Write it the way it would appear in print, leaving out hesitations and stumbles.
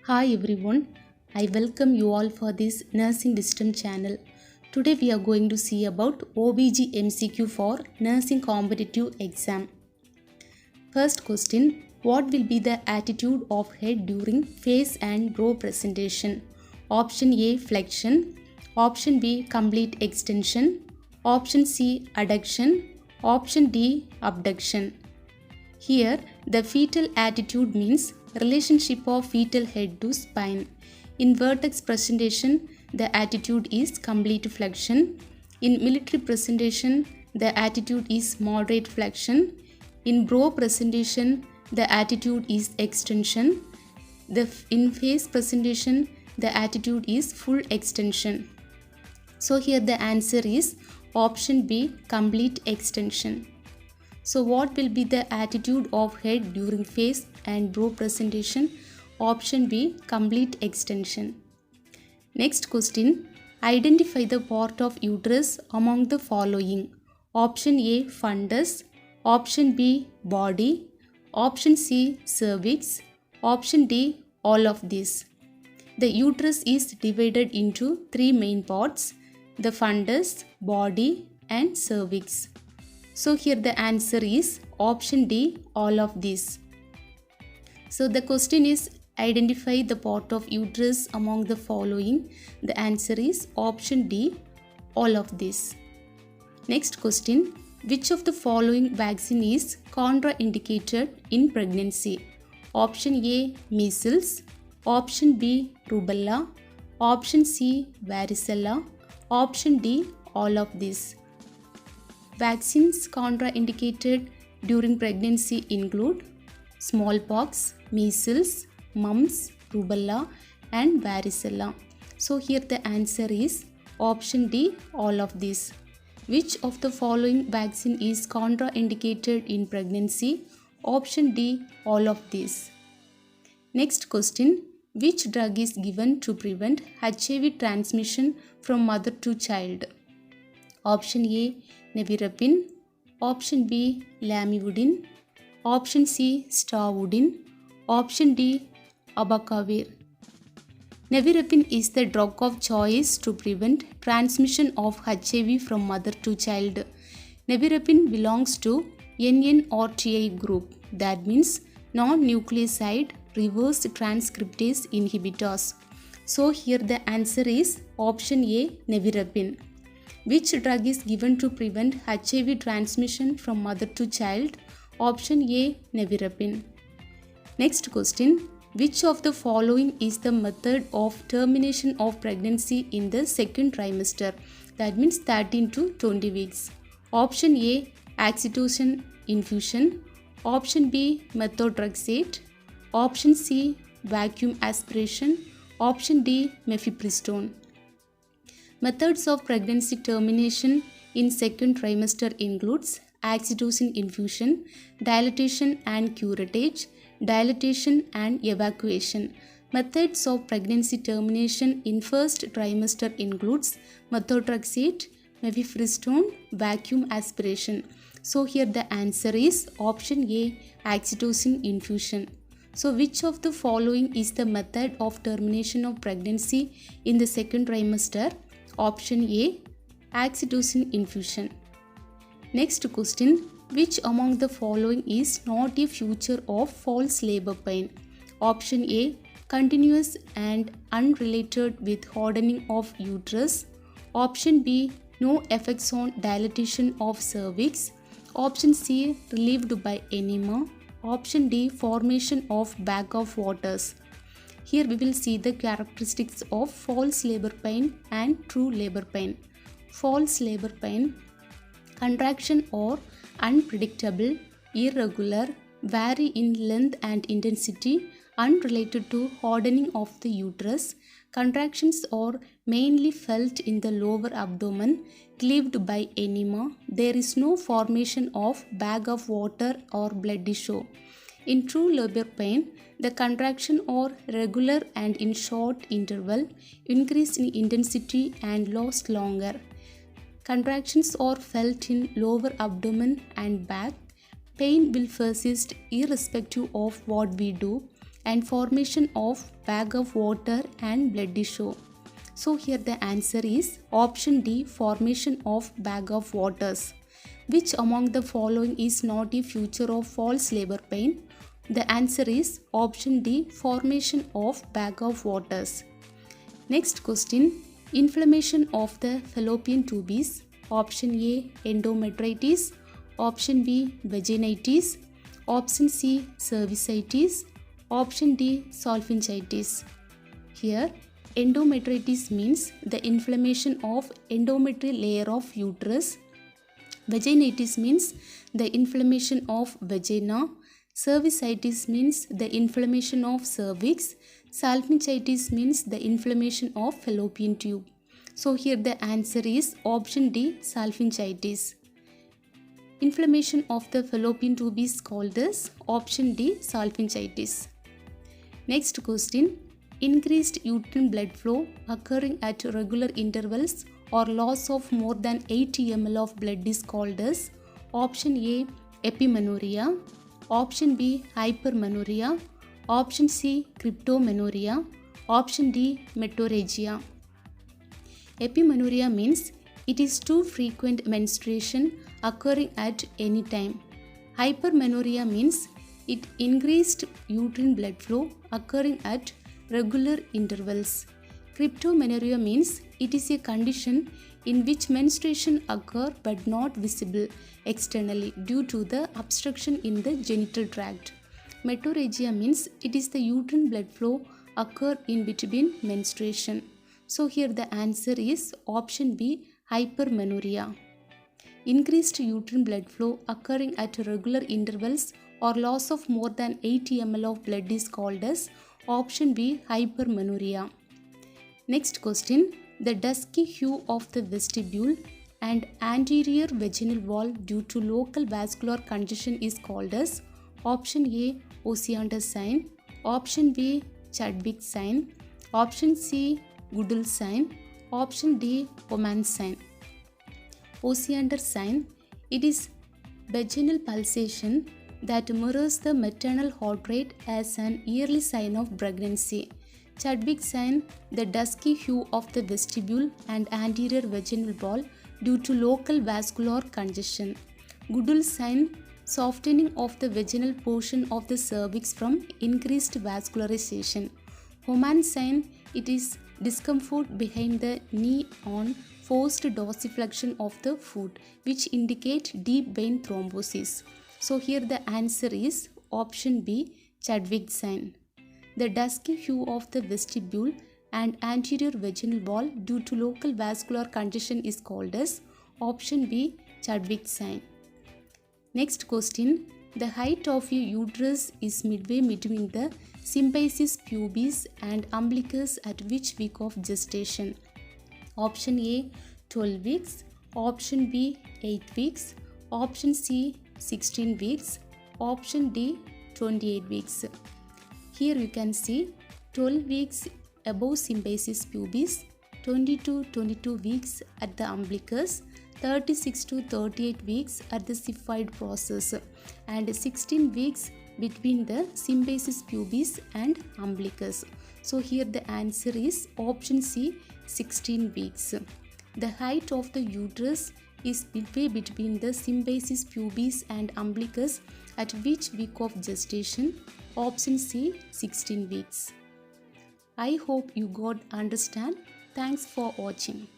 Hi everyone, I welcome you all for this Nursing Wisdom channel. Today we are going to see about OBG MCQ for Nursing Competitive Exam. First question, what will be the attitude of head during face and brow presentation? Option A, flexion. Option B, complete extension. Option C, adduction. Option D, abduction. Here, the fetal attitude means relationship of fetal head to spine. In vertex presentation, the attitude is complete flexion. In military presentation, the attitude is moderate flexion. In brow presentation, the attitude is extension. In face presentation, the attitude is full extension. So here the answer is option B, complete extension. So what will be the attitude of head during face and brow presentation? Option B, complete extension. Next question, identify the part of uterus among the following. Option A, fundus. Option B, body. Option C, cervix. Option D, all of these. The uterus is divided into three main parts, the fundus, body and cervix. So here the answer is option D, all of these. So the question is identify the part of uterus among the following. The answer is option D, all of these. Next question, which of the following vaccine is contraindicated in pregnancy? Option A, measles. Option B, rubella. Option C, varicella. Option D, all of these. Vaccines contraindicated during pregnancy include smallpox, measles, mumps, rubella and varicella. So here the answer is option D, all of these. Which of the following vaccine is contraindicated in pregnancy? Option D, all of these. Next question, which drug is given to prevent HIV transmission from mother to child? Option A, nevirapine. Option B, lamivudine. Option C, stavudine. Option D, abacavir. Nevirapine is the drug of choice to prevent transmission of HIV from mother to child. Nevirapine belongs to NNRTI group, that means non-nucleoside reverse transcriptase inhibitors. So here the answer is option A, nevirapine. Which drug is given to prevent HIV transmission from mother to child? Option A, nevirapine. Next question, which of the following is the method of termination of pregnancy in the second trimester? That means 13 to 20 weeks. Option A, oxytocin infusion. Option B, methotrexate. Option C, vacuum aspiration. Option D, mifepristone. Methods of pregnancy termination in second trimester includes oxytocin infusion, dilatation and curettage, dilatation and evacuation. Methods of pregnancy termination in first trimester includes methotrexate, mifepristone, vacuum aspiration. So here the answer is option A, oxytocin infusion. So which of the following is the method of termination of pregnancy in the second trimester? Option A, oxytocin infusion. Next question, which among the following is not a feature of false labor pain? Option A, continuous and unrelated with hardening of uterus. Option B, no effects on dilatation of cervix. Option C, relieved by enema. Option D, formation of bag of waters. Here we will see the characteristics of false labor pain and true labor pain. False labor pain, contraction or unpredictable, irregular, vary in length and intensity, unrelated to hardening of the uterus. Contractions are mainly felt in the lower abdomen, relieved by enema. There is no formation of bag of water or blood tissue. In true labor pain, the contraction are regular and in short interval, increase in intensity and last longer. Contractions are felt in lower abdomen and back. Pain will persist irrespective of what we do and formation of bag of water and blood tissue. So here the answer is option D, formation of bag of waters. Which among the following is not a feature of false labor pain? The answer is option D, formation of bag of waters. Next question, inflammation of the fallopian tubes. Option A, endometritis. Option B, vaginitis. Option C, cervicitis. Option D, salpingitis. Here, endometritis means the inflammation of endometrial layer of uterus. Vaginitis means the inflammation of vagina. Cervicitis means the inflammation of cervix. Salpingitis means the inflammation of fallopian tube. So here the answer is option D, salpingitis. Inflammation of the fallopian tube is called as option D, salpingitis. Next question, increased uterine blood flow occurring at regular intervals or loss of more than 80 ml of blood is called as option A, epimenorrhea. Option B, hypermenorrhea. Option C, cryptomenorrhea. Option D, metorrhagia. Epimenorrhea means it is too frequent menstruation occurring at any time. Hypermenorrhea means it increased uterine blood flow occurring at regular intervals. Cryptomenorrhea means it is a condition in which menstruation occur but not visible externally due to the obstruction in the genital tract. Metorrhagia means it is the uterine blood flow occur in between menstruation. So here the answer is option B, hypermenorrhea. Increased uterine blood flow occurring at regular intervals or loss of more than 80 ml of blood is called as option B, hypermenorrhea. Next question, the dusky hue of the vestibule and anterior vaginal wall due to local vascular congestion is called as option A, Osiander sign. Option B, Chadwick sign. Option C, Goodell sign. Option D, Oman sign. Osiander sign, it is vaginal pulsation that mirrors the maternal heart rate as an early sign of pregnancy. Chadwick sign, the dusky hue of the vestibule and anterior vaginal wall due to local vascular congestion. Goodell sign, softening of the vaginal portion of the cervix from increased vascularization. Homan sign, it is discomfort behind the knee on forced dorsiflexion of the foot, which indicate deep vein thrombosis. So here the answer is option B, Chadwick sign. The dusky hue of the vestibule and anterior vaginal wall due to local vascular congestion is called as option B, Chadwick sign. Next question, the height of a uterus is midway between the symphysis pubis and umbilicus at which week of gestation? Option A, 12 weeks. Option B, 8 weeks. Option C, 16 weeks. Option D, 28 weeks. Here you can see 12 weeks above symphysis pubis, 22 weeks at the umbilicus, 36 to 38 weeks at the symphyid process, and 16 weeks between the symphysis pubis and umbilicus. So here the answer is option C, 16 weeks. The height of the uterus is midway between the symphysis pubis and umbilicus at which week of gestation? Option C, 16 weeks. I hope you got understand. Thanks for watching.